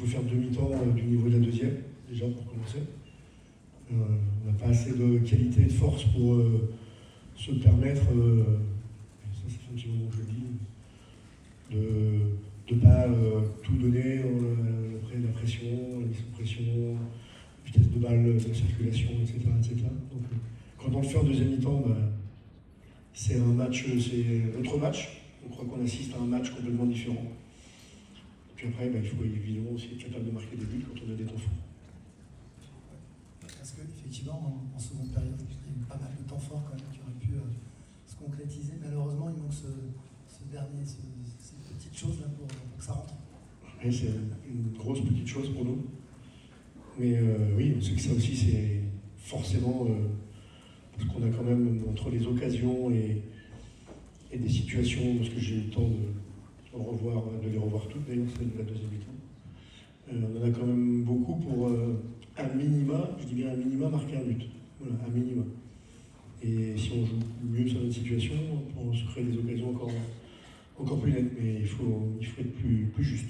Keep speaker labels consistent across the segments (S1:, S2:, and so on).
S1: faut faire demi-temps du niveau de la deuxième, déjà pour commencer. On n'a pas assez de qualité et de force pour se permettre, ça fait un petit moment que je le dis, de ne pas tout donner après la pression, la mise sous pression, vitesse de balle, de circulation, etc. etc. Donc, quand on le fait en deuxième mi-temps, c'est un match, c'est notre match. On croit qu'on assiste à un match complètement différent. Et puis après, il faut évidemment aussi être capable de marquer des buts quand on a des temps forts.
S2: Parce qu'effectivement, en seconde période, il y a eu pas mal de temps forts quand même qui auraient pu se concrétiser. Malheureusement, il manque ces petites choses là pour que ça rentre.
S1: Oui, c'est une grosse petite chose pour nous. Mais oui, on sait que ça aussi, c'est forcément parce qu'on a quand même, entre les occasions et des situations, parce que j'ai eu le temps de les revoir toutes, d'ailleurs, celle de la deuxième mi-temps. On en a quand même beaucoup pour un minima, je dis bien un minima, marquer un but. Voilà, un minima. Et si on joue mieux sur notre situation, on se crée des occasions encore plus nettes, mais il faut être plus juste.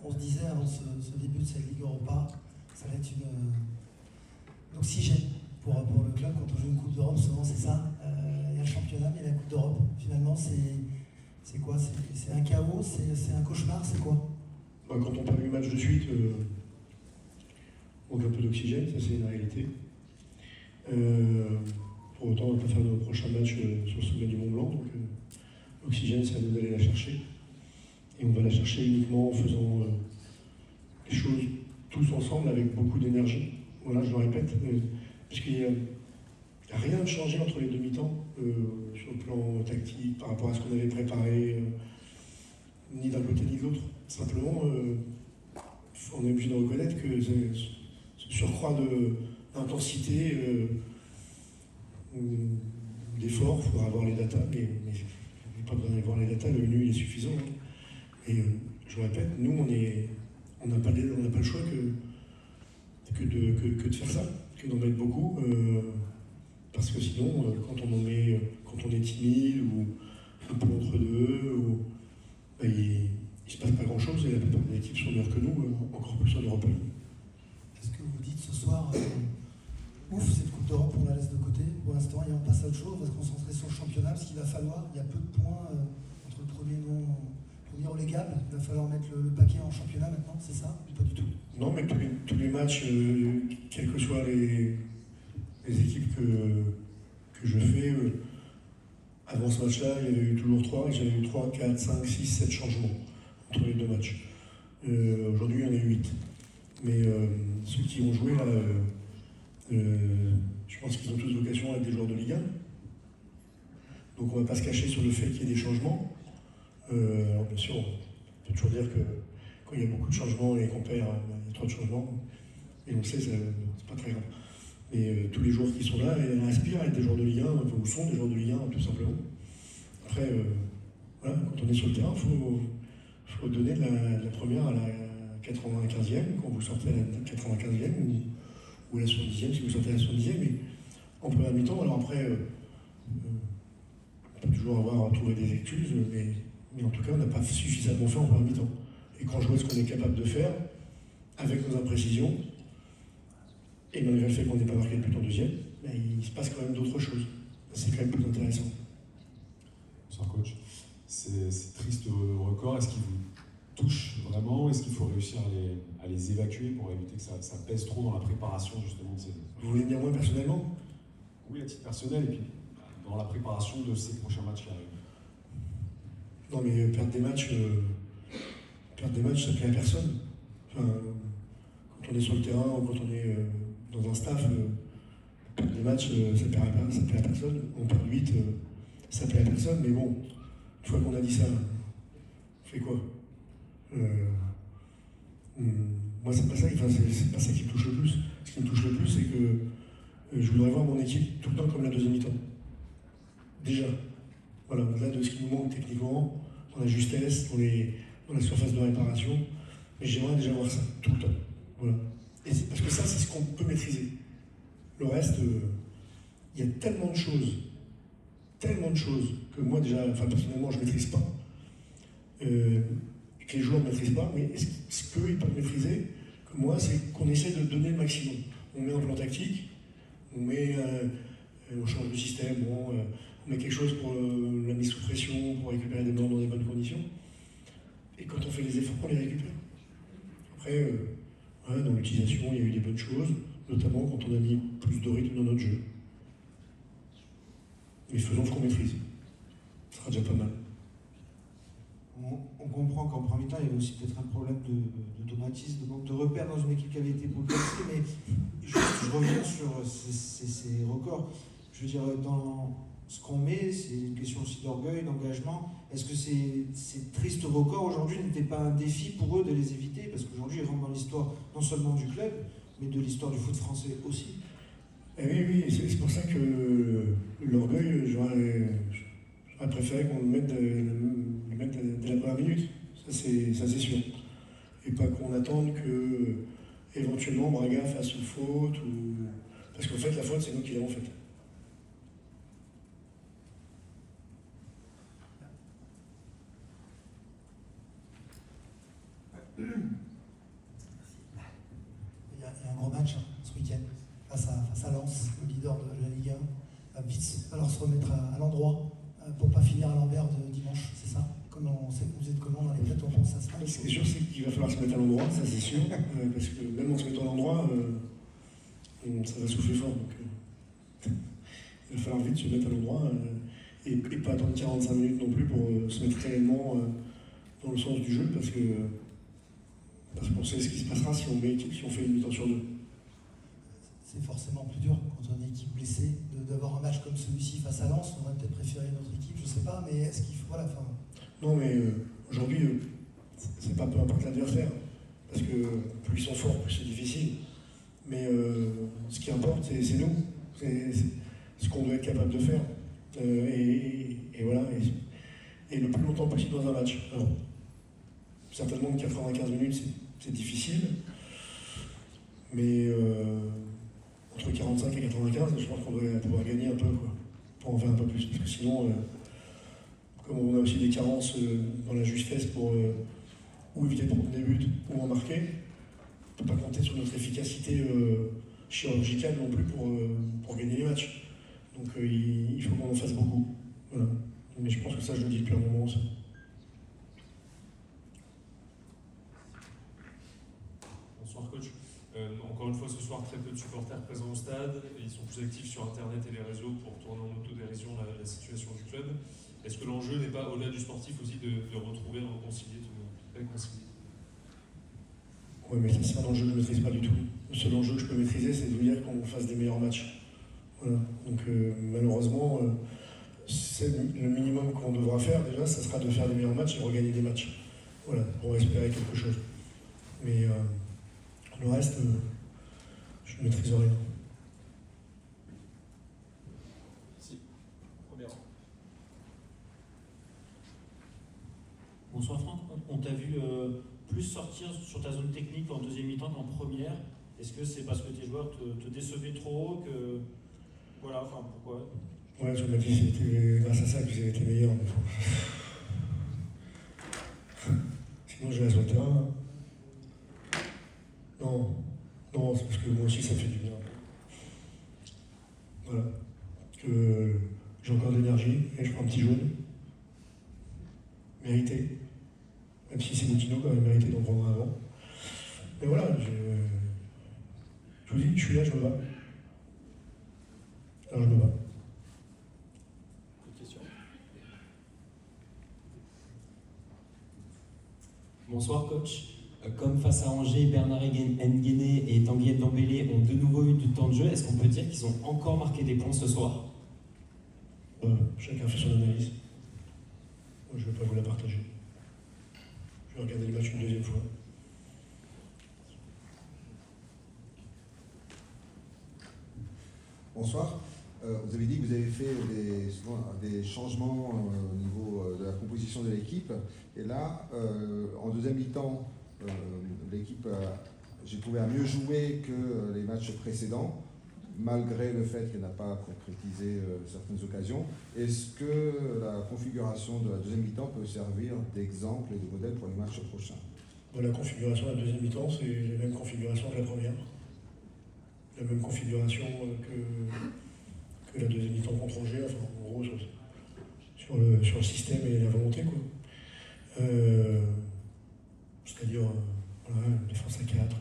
S2: On se disait avant ce début de cette Ligue Europa, ça va être une oxygène pour le club quand on joue une Coupe d'Europe, souvent c'est ça. Il y a le championnat, mais la Coupe d'Europe, finalement, c'est quoi? C'est un chaos, c'est un cauchemar, c'est quoi?
S1: Quand on perd 8 matchs de suite, on a un peu d'oxygène, ça c'est une réalité. Pour autant, on va pas faire nos prochains matchs sur le sommet du Mont Blanc, donc l'oxygène, c'est à nous d'aller la chercher. Et on va la chercher uniquement en faisant les choses tous ensemble avec beaucoup d'énergie. Voilà, je le répète, parce qu'il n'y a rien de changé entre les deux mi-temps sur le plan tactique par rapport à ce qu'on avait préparé, ni d'un côté ni de l'autre. Simplement, on est obligé de reconnaître que ce surcroît d'intensité, d'effort, il faudra avoir les datas, mais il n'y a pas besoin d'aller voir les datas, le nul est suffisant. Hein. Et je répète, nous, on n'a pas le choix que de faire ça, que d'en mettre beaucoup, parce que sinon, quand on est timide ou un peu entre deux, il ne se passe pas grand-chose et la plupart des équipes sont meilleures que nous, encore plus en Europe.
S2: Est-ce que vous dites ce soir, ouf, cette Coupe d'Europe, on la laisse de côté pour l'instant et on passe à autre chose, on va se concentrer sur le championnat, parce qu'il va falloir, il y a peu de points entre le premier relégable, il va falloir mettre le paquet en championnat maintenant, c'est ça? Ou pas du tout?
S1: Non, mais tous les matchs, quelles que soient les équipes que je fais, avant ce match-là, il y avait eu toujours j'avais eu 3, 4, 5, 6, 7 changements entre les deux matchs. Aujourd'hui, il y en a eu 8. Mais ceux qui ont joué là, je pense qu'ils ont tous vocation à être des joueurs de Ligue 1. Donc on ne va pas se cacher sur le fait qu'il y ait des changements. Alors bien sûr, on peut toujours dire que quand il y a beaucoup de changements et qu'on perd, il y a trop de changements. Et on le sait, c'est pas très grave. Mais tous les joueurs qui sont là aspirent à être des joueurs de Ligue 1, ou sont des joueurs de Ligue 1, tout simplement. Après, voilà, quand on est sur le terrain, il faut donner la première à la 95e, quand vous sortez à la 95e, ou à la 70e, si vous sortez à la 70e. Mais en première mi-temps, alors après, on peut toujours avoir trouvé des excuses, mais en tout cas, on n'a pas suffisamment fait en première mi-temps. Et quand je vois ce qu'on est capable de faire, avec nos imprécisions, et malgré le fait qu'on n'ait pas marqué de but en deuxième, il se passe quand même d'autres choses. C'est quand même plus intéressant.
S3: Bonsoir coach. C'est triste record. Est-ce qu'il vous touche vraiment? Est-ce qu'il faut réussir à les évacuer pour éviter que ça pèse trop dans la préparation justement de ces...
S1: Vous voulez dire moi personnellement?
S3: Oui, à titre personnel, et puis dans la préparation de ces prochains matchs qui arrivent.
S1: Non mais perdre des matchs, ça plaît à personne. Enfin, quand on est sur le terrain ou quand on est dans un staff, perdre des matchs, ça plaît à personne. On perd 8, ça plaît à personne. Mais bon, une fois qu'on a dit ça, on fait quoi? Moi, c'est pas ça, c'est pas ça qui me touche le plus. Ce qui me touche le plus, c'est que je voudrais voir mon équipe tout le temps comme la deuxième mi-temps. Déjà. Voilà, au-delà de ce qui nous manque techniquement, dans la justesse, dans la surface de réparation. Mais j'aimerais déjà voir ça tout le temps. Voilà. Et parce que ça, c'est ce qu'on peut maîtriser. Le reste, il y a tellement de choses que moi déjà, personnellement, je ne maîtrise pas, que les joueurs ne maîtrisent pas, mais ce qu'eux, ils peuvent moi, c'est qu'on essaie de donner le maximum. On met un plan tactique, on change de système, on met quelque chose pour la mise sous pression, pour récupérer des ballons dans des bonnes conditions. Et quand on fait les efforts, on les récupère. Après, dans l'utilisation, il y a eu des bonnes choses, notamment quand on a mis plus de rythme dans notre jeu. Mais faisons ce qu'on maîtrise. Ce sera déjà pas mal.
S4: On comprend qu'en premier temps, il y avait aussi peut-être un problème d'automatisme, de manque de repères dans une équipe qui avait été bouleversée, mais je reviens sur ces records. Je veux dire, dans ce qu'on met, c'est une question aussi d'orgueil, d'engagement. Est-ce que ces tristes records aujourd'hui n'étaient pas un défi pour eux de les éviter? Parce qu'aujourd'hui, ils rentrent dans l'histoire non seulement du club, mais de l'histoire du foot français aussi.
S1: Oui, c'est pour ça que l'orgueil, j'aurais préféré qu'on le mette dès la première minute. Ça, c'est sûr. Et pas qu'on attende que, éventuellement, Braga fasse une faute. Parce qu'en fait, la faute, c'est nous qui l'avons faite.
S2: Il y a un gros match ce week-end face à Lens, le leader de la Ligue 1. Vite falloir se remettre à l'endroit pour ne pas finir à l'envers de dimanche, c'est ça? Comment vous êtes comment dans les têtes, on pense à ça?
S1: Ce qui est sûr, c'est qu'il va falloir se mettre à l'endroit, ça c'est sûr, parce que même en se mettant à l'endroit, ça va souffler fort. Donc, il va falloir vite se mettre à l'endroit et pas attendre 45 minutes non plus pour se mettre réellement dans le sens du jeu, parce qu'on sait ce qui se passera si on fait une mi-temps sur deux.
S2: C'est forcément plus dur quand on est une équipe blessée d'avoir un match comme celui-ci face à Lens. On aurait peut-être préféré notre équipe, je ne sais pas, mais est-ce qu'il faut la fin?
S1: Non, mais aujourd'hui, c'est pas peu importe l'adversaire, parce que plus ils sont forts, plus c'est difficile. Mais ce qui importe, c'est nous, c'est ce qu'on doit être capable de faire. Et voilà, et le plus longtemps possible dans un match. Alors, certainement que 95 minutes, c'est difficile, mais entre 45 et 95, je pense qu'on doit pouvoir gagner un peu, quoi, pour en faire un peu plus. Parce que sinon, comme on a aussi des carences dans la justesse pour ou éviter de prendre des buts ou en marquer, on ne peut pas compter sur notre efficacité chirurgicale non plus pour gagner les matchs. Donc il faut qu'on en fasse beaucoup. Voilà. Mais je pense que ça, je le dis depuis un moment aussi.
S5: Bonsoir coach. Encore une fois ce soir, très peu de supporters présents au stade. Ils sont plus actifs sur Internet et les réseaux pour tourner en autodérision la situation du club. Est-ce que l'enjeu n'est pas, au-delà du sportif, aussi de retrouver, de réconcilier?
S1: Oui, mais c'est un enjeu que je ne maîtrise pas du tout. Le seul enjeu que je peux maîtriser, c'est de vous dire qu'on fasse des meilleurs matchs. Voilà. Donc malheureusement, c'est le minimum qu'on devra faire déjà, ça sera de faire des meilleurs matchs et regagner des matchs. Voilà, pour espérer quelque chose. Mais le reste, je ne maîtrise rien.
S5: Si. Première.
S6: Bonsoir Franck, on t'a vu plus sortir sur ta zone technique en deuxième mi-temps qu'en première. Est-ce que c'est parce que tes joueurs te décevaient trop que... Voilà, enfin pourquoi?
S1: Ouais, je me dis c'était grâce à ça que vous avez été meilleur. Sinon je reste au terrain. Non, c'est parce que moi aussi ça fait du bien. Voilà. Que j'ai encore de l'énergie et je prends un petit jaune. Mérité. Même si c'est Boutino quand même mérité d'en prendre un avant. Mais voilà, je vous dis, je suis là, je me bats. Alors je me bats.
S7: Bonsoir coach. Comme face à Angers, Bernard Nguéné et Tanguy Ndombele ont de nouveau eu du temps de jeu, est-ce qu'on peut dire qu'ils ont encore marqué des points ce soir?
S1: Chacun fait son analyse. Moi, je ne vais pas vous la partager. Je vais regarder le match une deuxième fois.
S8: Bonsoir. Vous avez dit que vous avez fait des changements au niveau de la composition de l'équipe. Et là, en deuxième mi-temps, l'équipe, j'ai trouvé, a mieux joué que les matchs précédents, malgré le fait qu'elle n'a pas concrétisé certaines occasions. Est-ce que la configuration de la deuxième mi-temps peut servir d'exemple et de modèle pour les matchs prochains?
S1: Dans la configuration de la deuxième mi-temps, c'est la même configuration que la première. La même configuration que la deuxième mi-temps contre Angers, enfin en gros sur le système et la volonté, quoi. C'est-à-dire voilà, une défense à 4.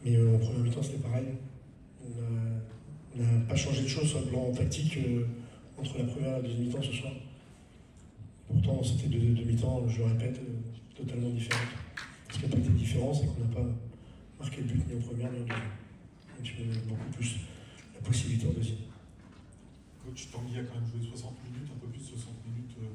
S1: Mais en première mi-temps, c'était pareil. On n'a pas changé de choses sur le plan tactique entre la première et la deuxième mi-temps ce soir. Pourtant, c'était deux mi-temps, je le répète, totalement différentes. Ce qui n'a pas été différent, c'est qu'on n'a pas marqué le but ni en première ni en deuxième. Donc, on a beaucoup plus la possibilité en deuxième.
S3: Coach Tanguy a quand même joué 60 minutes, un peu plus de 60 minutes